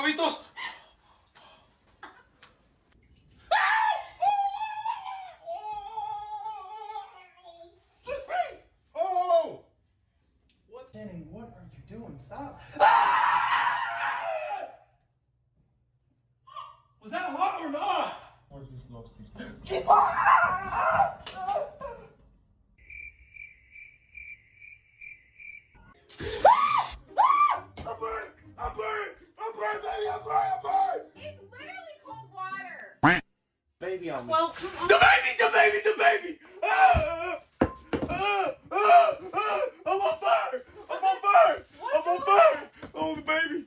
huevitos. Oh! What? Danny, what are you doing? Stop. Was that hot or not? Where's this love seat? I'm burnt, baby, I'm burnt. It's literally cold water. Baby on me. Well, come on. The baby. Ah!